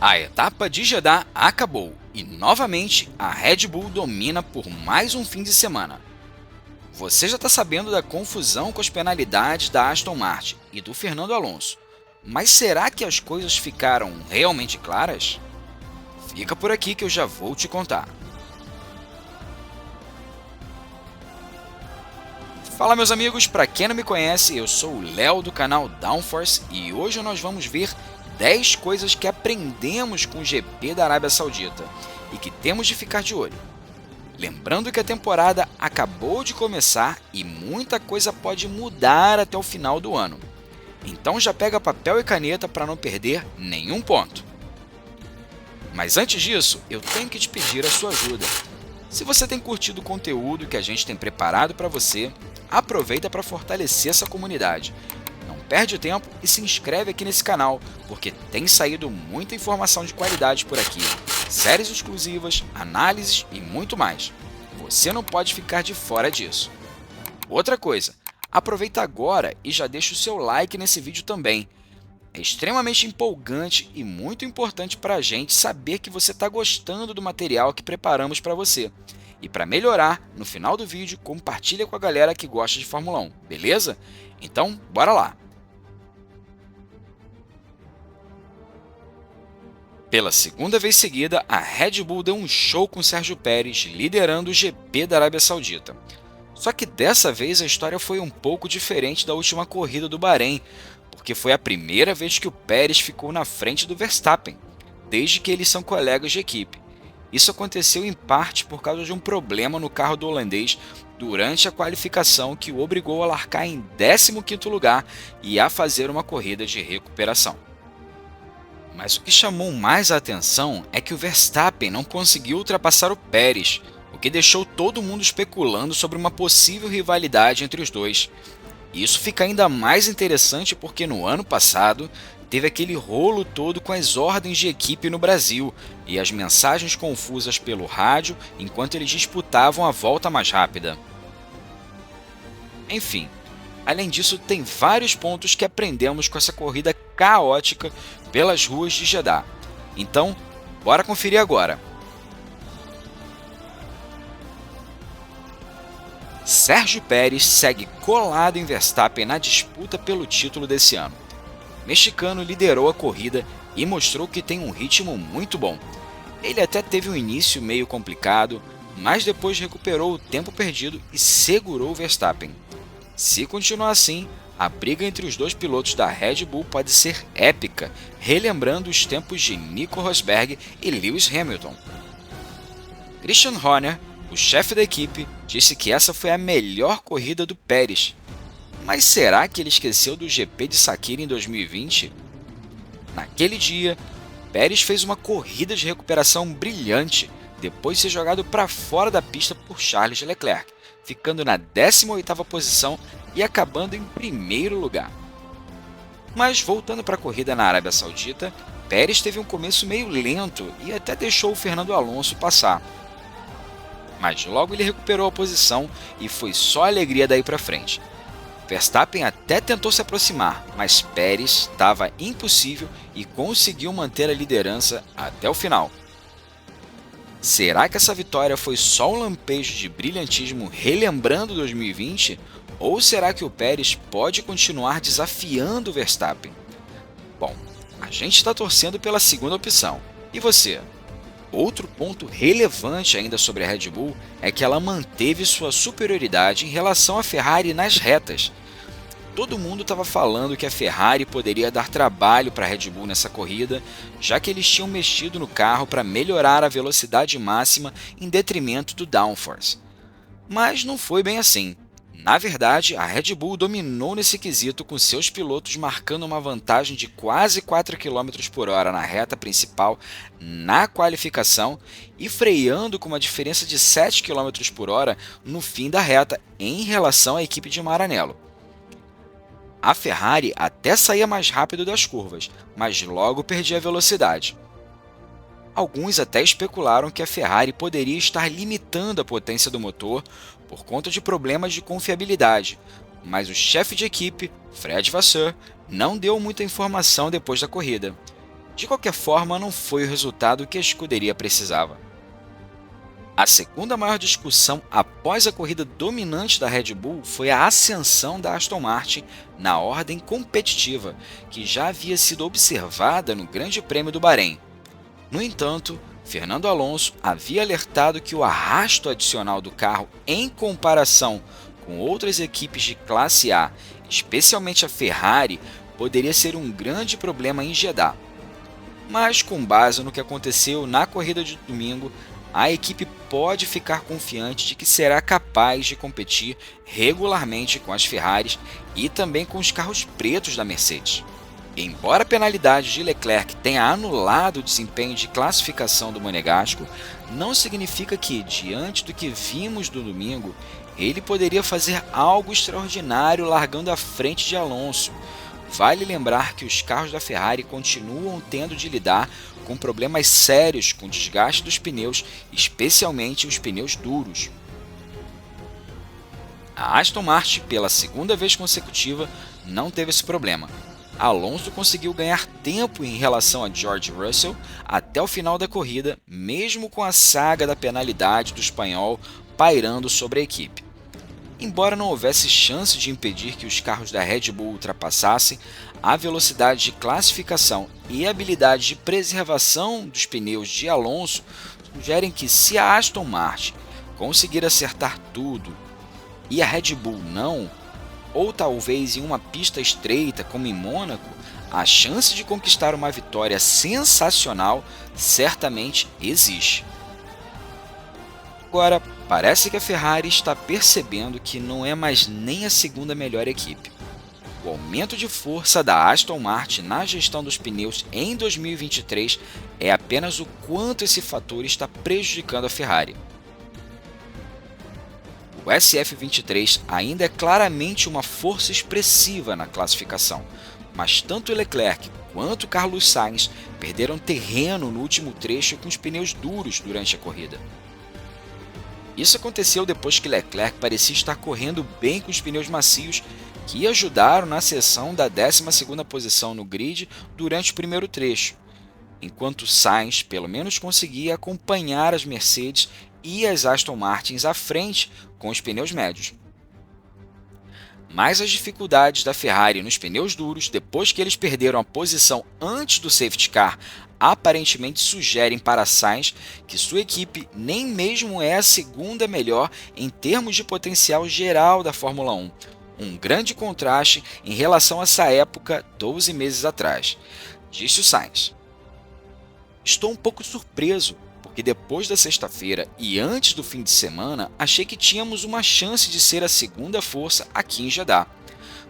A etapa de Jeddah acabou e, novamente, a Red Bull domina por mais um fim de semana. Você já está sabendo da confusão com as penalidades da Aston Martin e do Fernando Alonso, mas será que as coisas ficaram realmente claras? Fica por aqui que eu já vou te contar. Fala meus amigos, para quem não me conhece, eu sou o Léo do canal Downforce e hoje nós vamos ver 10 coisas que aprendemos com o GP da Arábia Saudita e que temos de ficar de olho. Lembrando que a temporada acabou de começar e muita coisa pode mudar até o final do ano. Então já pega papel e caneta para não perder nenhum ponto. Mas antes disso, eu tenho que te pedir a sua ajuda. Se você tem curtido o conteúdo que a gente tem preparado para você, aproveita para fortalecer essa comunidade. Não perde tempo e se inscreve aqui nesse canal, porque tem saído muita informação de qualidade por aqui, séries exclusivas, análises e muito mais. Você não pode ficar de fora disso. Outra coisa, aproveita agora e já deixa o seu like nesse vídeo também. É extremamente empolgante e muito importante para a gente saber que você está gostando do material que preparamos para você. E para melhorar, no final do vídeo, compartilha com a galera que gosta de Fórmula 1, beleza? Então, bora lá! Pela segunda vez seguida, a Red Bull deu um show com Sérgio Pérez liderando o GP da Arábia Saudita. Só que dessa vez a história foi um pouco diferente da última corrida do Bahrein, porque foi a primeira vez que o Pérez ficou na frente do Verstappen, desde que eles são colegas de equipe. Isso aconteceu em parte por causa de um problema no carro do holandês durante a qualificação que o obrigou a largar em 15º lugar e a fazer uma corrida de recuperação. Mas o que chamou mais a atenção é que o Verstappen não conseguiu ultrapassar o Pérez, o que deixou todo mundo especulando sobre uma possível rivalidade entre os dois. E isso fica ainda mais interessante porque no ano passado teve aquele rolo todo com as ordens de equipe no Brasil e as mensagens confusas pelo rádio enquanto eles disputavam a volta mais rápida. Enfim, além disso, tem vários pontos que aprendemos com essa corrida caótica pelas ruas de Jeddah. Então, bora conferir agora. Sérgio Pérez segue colado em Verstappen na disputa pelo título desse ano. O mexicano liderou a corrida e mostrou que tem um ritmo muito bom. Ele até teve um início meio complicado, mas depois recuperou o tempo perdido e segurou o Verstappen. Se continuar assim, a briga entre os dois pilotos da Red Bull pode ser épica, relembrando os tempos de Nico Rosberg e Lewis Hamilton. Christian Horner, o chefe da equipe, disse que essa foi a melhor corrida do Pérez. Mas será que ele esqueceu do GP de Sakira em 2020? Naquele dia, Pérez fez uma corrida de recuperação brilhante depois de ser jogado para fora da pista por Charles Leclerc, ficando na 18ª posição e acabando em primeiro lugar. Mas voltando para a corrida na Arábia Saudita, Pérez teve um começo meio lento e até deixou o Fernando Alonso passar. Mas logo ele recuperou a posição e foi só alegria daí para frente. Verstappen até tentou se aproximar, mas Pérez estava impossível e conseguiu manter a liderança até o final. Será que essa vitória foi só um lampejo de brilhantismo relembrando 2020? Ou será que o Pérez pode continuar desafiando o Verstappen? Bom, a gente está torcendo pela segunda opção. E você? Outro ponto relevante ainda sobre a Red Bull é que ela manteve sua superioridade em relação à Ferrari nas retas. Todo mundo estava falando que a Ferrari poderia dar trabalho para a Red Bull nessa corrida, já que eles tinham mexido no carro para melhorar a velocidade máxima em detrimento do downforce. Mas não foi bem assim. Na verdade, a Red Bull dominou nesse quesito com seus pilotos marcando uma vantagem de quase 4 km por hora na reta principal na qualificação e freando com uma diferença de 7 km por hora no fim da reta em relação à equipe de Maranello. A Ferrari até saía mais rápido das curvas, mas logo perdia a velocidade. Alguns até especularam que a Ferrari poderia estar limitando a potência do motor por conta de problemas de confiabilidade, mas o chefe de equipe, Fred Vasseur, não deu muita informação depois da corrida. De qualquer forma, não foi o resultado que a escuderia precisava. A segunda maior discussão após a corrida dominante da Red Bull foi a ascensão da Aston Martin na ordem competitiva, que já havia sido observada no Grande Prêmio do Bahrein. No entanto, Fernando Alonso havia alertado que o arrasto adicional do carro em comparação com outras equipes de classe A, especialmente a Ferrari, poderia ser um grande problema em Jeddah. Mas, com base no que aconteceu na corrida de domingo, a equipe pode ficar confiante de que será capaz de competir regularmente com as Ferraris e também com os carros pretos da Mercedes. Embora a penalidade de Leclerc tenha anulado o desempenho de classificação do monegasco, não significa que, diante do que vimos no domingo, ele poderia fazer algo extraordinário largando à frente de Alonso. Vale lembrar que os carros da Ferrari continuam tendo de lidar com problemas sérios com o desgaste dos pneus, especialmente os pneus duros. A Aston Martin, pela segunda vez consecutiva, não teve esse problema. Alonso conseguiu ganhar tempo em relação a George Russell até o final da corrida, mesmo com a saga da penalidade do espanhol pairando sobre a equipe. Embora não houvesse chance de impedir que os carros da Red Bull ultrapassassem, a velocidade de classificação e a habilidade de preservação dos pneus de Alonso sugerem que, se a Aston Martin conseguir acertar tudo e a Red Bull não, ou talvez em uma pista estreita como em Mônaco, a chance de conquistar uma vitória sensacional certamente existe. Agora, parece que a Ferrari está percebendo que não é mais nem a segunda melhor equipe. O aumento de força da Aston Martin na gestão dos pneus em 2023 é apenas o quanto esse fator está prejudicando a Ferrari. O SF23 ainda é claramente uma força expressiva na classificação, mas tanto Leclerc quanto Carlos Sainz perderam terreno no último trecho com os pneus duros durante a corrida. Isso aconteceu depois que Leclerc parecia estar correndo bem com os pneus macios, que ajudaram na seção da 12ª posição no grid durante o primeiro trecho, enquanto Sainz pelo menos conseguia acompanhar as Mercedes e as Aston Martins à frente com os pneus médios. Mas as dificuldades da Ferrari nos pneus duros, depois que eles perderam a posição antes do safety car, aparentemente sugerem para Sainz que sua equipe nem mesmo é a segunda melhor em termos de potencial geral da Fórmula 1, um grande contraste em relação a essa época 12 meses atrás, disse o Sainz. Estou um pouco surpreso, porque depois da sexta-feira e antes do fim de semana, achei que tínhamos uma chance de ser a segunda força aqui em Jeddah.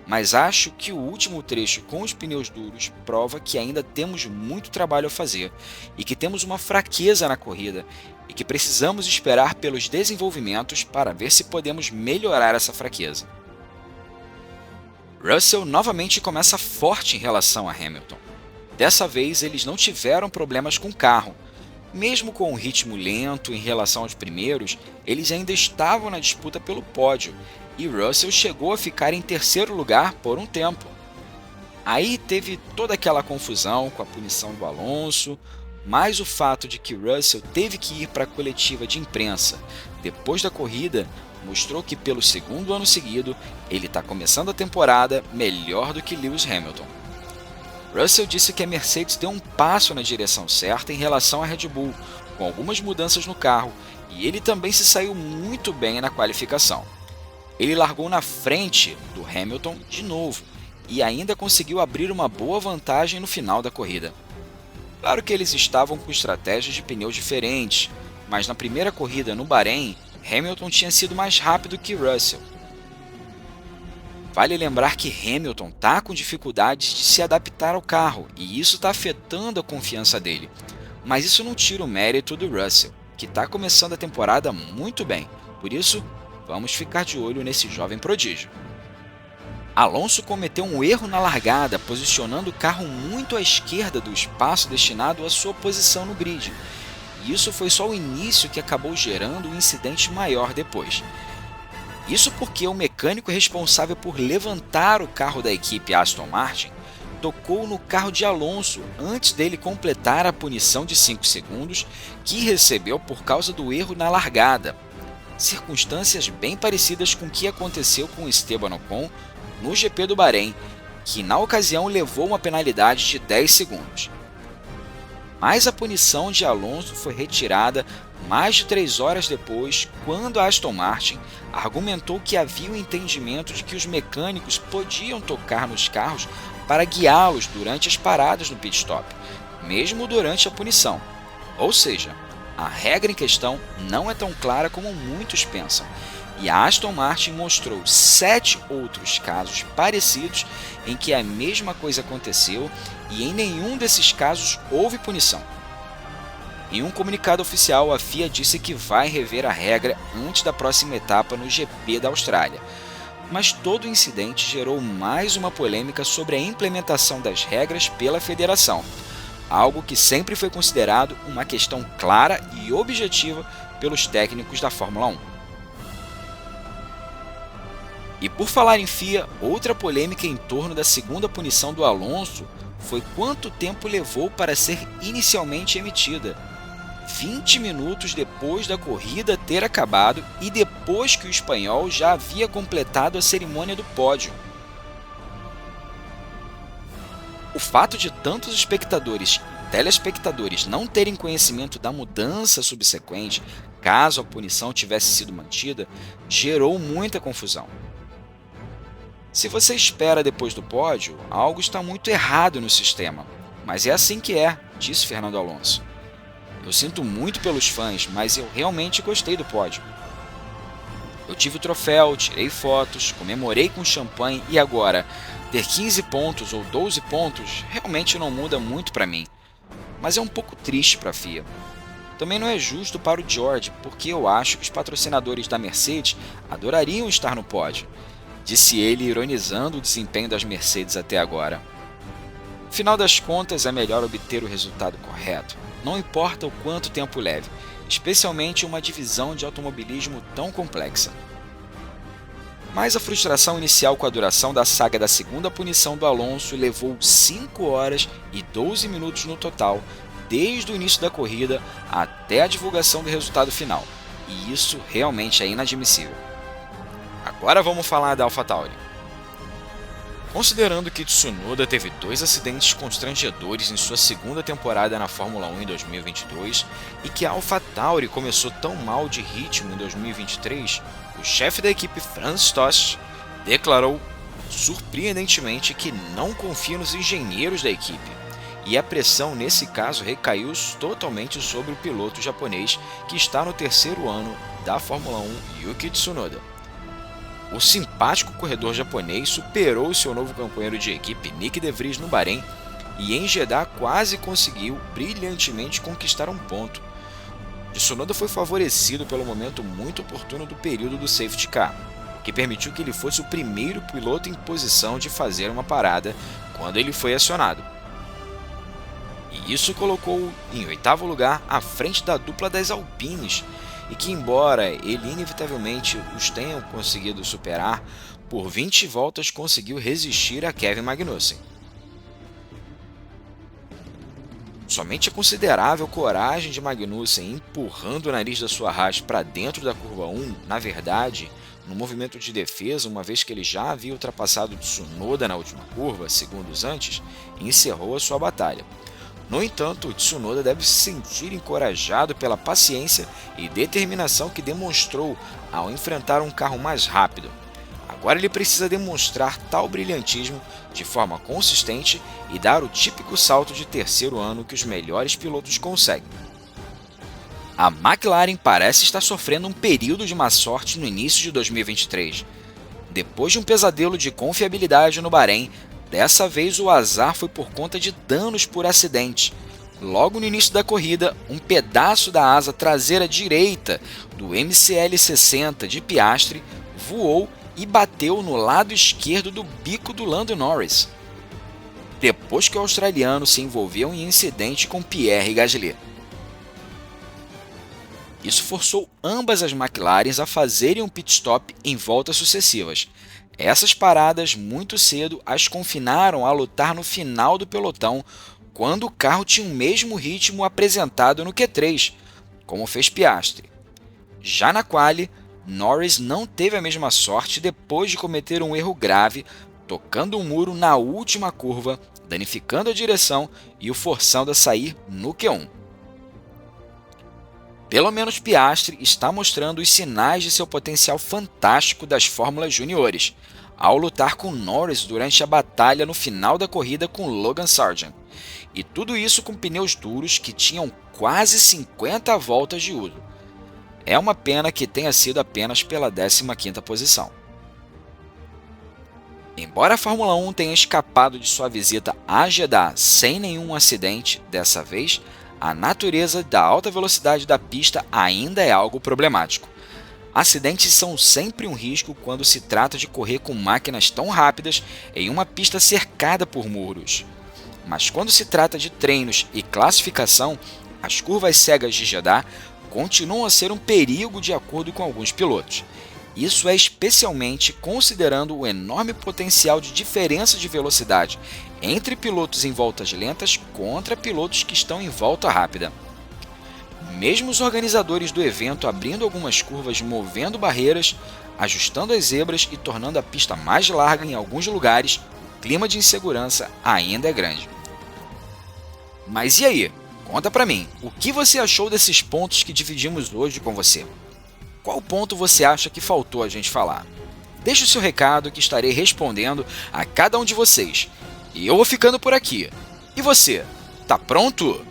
Mas acho que o último trecho com os pneus duros prova que ainda temos muito trabalho a fazer e que temos uma fraqueza na corrida e que precisamos esperar pelos desenvolvimentos para ver se podemos melhorar essa fraqueza. Russell novamente começa forte em relação a Hamilton. Dessa vez eles não tiveram problemas com o carro. Mesmo com um ritmo lento em relação aos primeiros, eles ainda estavam na disputa pelo pódio e Russell chegou a ficar em terceiro lugar por um tempo. Aí teve toda aquela confusão com a punição do Alonso, mas o fato de que Russell teve que ir para a coletiva de imprensa depois da corrida mostrou que pelo segundo ano seguido ele está começando a temporada melhor do que Lewis Hamilton. Russell disse que a Mercedes deu um passo na direção certa em relação à Red Bull, com algumas mudanças no carro, e ele também se saiu muito bem na qualificação. Ele largou na frente do Hamilton de novo e ainda conseguiu abrir uma boa vantagem no final da corrida. Claro que eles estavam com estratégias de pneus diferentes, mas na primeira corrida no Bahrein, Hamilton tinha sido mais rápido que Russell. Vale lembrar que Hamilton está com dificuldades de se adaptar ao carro e isso está afetando a confiança dele. Mas isso não tira o mérito do Russell, que está começando a temporada muito bem. Por isso, vamos ficar de olho nesse jovem prodígio. Alonso cometeu um erro na largada, posicionando o carro muito à esquerda do espaço destinado à sua posição no grid. E isso foi só o início que acabou gerando um incidente maior depois. Isso porque o mecânico responsável por levantar o carro da equipe Aston Martin tocou no carro de Alonso antes dele completar a punição de 5 segundos que recebeu por causa do erro na largada. Circunstâncias bem parecidas com o que aconteceu com Esteban Ocon no GP do Bahrein, que na ocasião levou uma penalidade de 10 segundos. Mas a punição de Alonso foi retirada mais de 3 horas depois, quando a Aston Martin argumentou que havia o entendimento de que os mecânicos podiam tocar nos carros para guiá-los durante as paradas no pit stop, mesmo durante a punição. Ou seja, a regra em questão não é tão clara como muitos pensam, e a Aston Martin mostrou 7 outros casos parecidos em que a mesma coisa aconteceu e em nenhum desses casos houve punição. Em um comunicado oficial, a FIA disse que vai rever a regra antes da próxima etapa no GP da Austrália. Mas todo o incidente gerou mais uma polêmica sobre a implementação das regras pela federação, algo que sempre foi considerado uma questão clara e objetiva pelos técnicos da Fórmula 1. E por falar em FIA, outra polêmica em torno da segunda punição do Alonso foi quanto tempo levou para ser inicialmente emitida. 20 minutos depois da corrida ter acabado e depois que o espanhol já havia completado a cerimônia do pódio. O fato de tantos espectadores e telespectadores não terem conhecimento da mudança subsequente, caso a punição tivesse sido mantida, gerou muita confusão. Se você espera depois do pódio, algo está muito errado no sistema, mas é assim que é, disse Fernando Alonso. Eu sinto muito pelos fãs, mas eu realmente gostei do pódio. Eu tive o troféu, tirei fotos, comemorei com champanhe e agora, ter 15 pontos ou 12 pontos realmente não muda muito para mim. Mas é um pouco triste para a FIA. Também não é justo para o George, porque eu acho que os patrocinadores da Mercedes adorariam estar no pódio, disse ele ironizando o desempenho das Mercedes até agora. No final das contas, é melhor obter o resultado correto. Não importa o quanto tempo leve, especialmente uma divisão de automobilismo tão complexa. Mas a frustração inicial com a duração da saga da segunda punição do Alonso levou 5 horas e 12 minutos no total, desde o início da corrida até a divulgação do resultado final, e isso realmente é inadmissível. Agora vamos falar da AlphaTauri. Considerando que Tsunoda teve 2 acidentes constrangedores em sua segunda temporada na Fórmula 1 em 2022 e que a AlphaTauri começou tão mal de ritmo em 2023, o chefe da equipe Franz Tost declarou surpreendentemente que não confia nos engenheiros da equipe, e a pressão nesse caso recaiu totalmente sobre o piloto japonês que está no 3º ano da Fórmula 1, Yuki Tsunoda. O simpático corredor japonês superou seu novo companheiro de equipe Nick De Vries no Bahrein e em Jeddah quase conseguiu brilhantemente conquistar um ponto. Tsunoda foi favorecido pelo momento muito oportuno do período do safety car, que permitiu que ele fosse o primeiro piloto em posição de fazer uma parada quando ele foi acionado. E isso colocou-o em 8º lugar à frente da dupla das Alpines, e que, embora ele inevitavelmente os tenham conseguido superar, por 20 voltas conseguiu resistir a Kevin Magnussen. Somente a considerável coragem de Magnussen empurrando o nariz da sua Haas para dentro da curva 1, na verdade, no movimento de defesa, uma vez que ele já havia ultrapassado Tsunoda na última curva, segundos antes, encerrou a sua batalha. No entanto, Tsunoda deve se sentir encorajado pela paciência e determinação que demonstrou ao enfrentar um carro mais rápido. Agora ele precisa demonstrar tal brilhantismo de forma consistente e dar o típico salto de 3º ano que os melhores pilotos conseguem. A McLaren parece estar sofrendo um período de má sorte no início de 2023. Depois de um pesadelo de confiabilidade no Bahrein, dessa vez o azar foi por conta de danos por acidente. Logo no início da corrida, um pedaço da asa traseira direita do MCL60 de Piastri voou e bateu no lado esquerdo do bico do Lando Norris, depois que o australiano se envolveu em incidente com Pierre Gasly. Isso forçou ambas as McLarens a fazerem um pit stop em voltas sucessivas. Essas paradas muito cedo as confinaram a lutar no final do pelotão, quando o carro tinha o mesmo ritmo apresentado no Q3, como fez Piastri. Já na quali, Norris não teve a mesma sorte depois de cometer um erro grave, tocando um muro na última curva, danificando a direção e o forçando a sair no Q1. Pelo menos Piastri está mostrando os sinais de seu potencial fantástico das Fórmulas Juniores, ao lutar com Norris durante a batalha no final da corrida com Logan Sargent. E tudo isso com pneus duros que tinham quase 50 voltas de uso. É uma pena que tenha sido apenas pela 15ª posição. Embora a Fórmula 1 tenha escapado de sua visita a Jeddah sem nenhum acidente dessa vez, a natureza da alta velocidade da pista ainda é algo problemático. Acidentes são sempre um risco quando se trata de correr com máquinas tão rápidas em uma pista cercada por muros. Mas quando se trata de treinos e classificação, as curvas cegas de Jeddah continuam a ser um perigo de acordo com alguns pilotos. Isso é especialmente considerando o enorme potencial de diferença de velocidade entre pilotos em voltas lentas contra pilotos que estão em volta rápida. Mesmo os organizadores do evento abrindo algumas curvas, movendo barreiras, ajustando as zebras e tornando a pista mais larga em alguns lugares, o clima de insegurança ainda é grande. Mas e aí? Conta pra mim, o que você achou desses pontos que dividimos hoje com você? Qual ponto você acha que faltou a gente falar? Deixe o seu recado que estarei respondendo a cada um de vocês. E eu vou ficando por aqui. E você, tá pronto?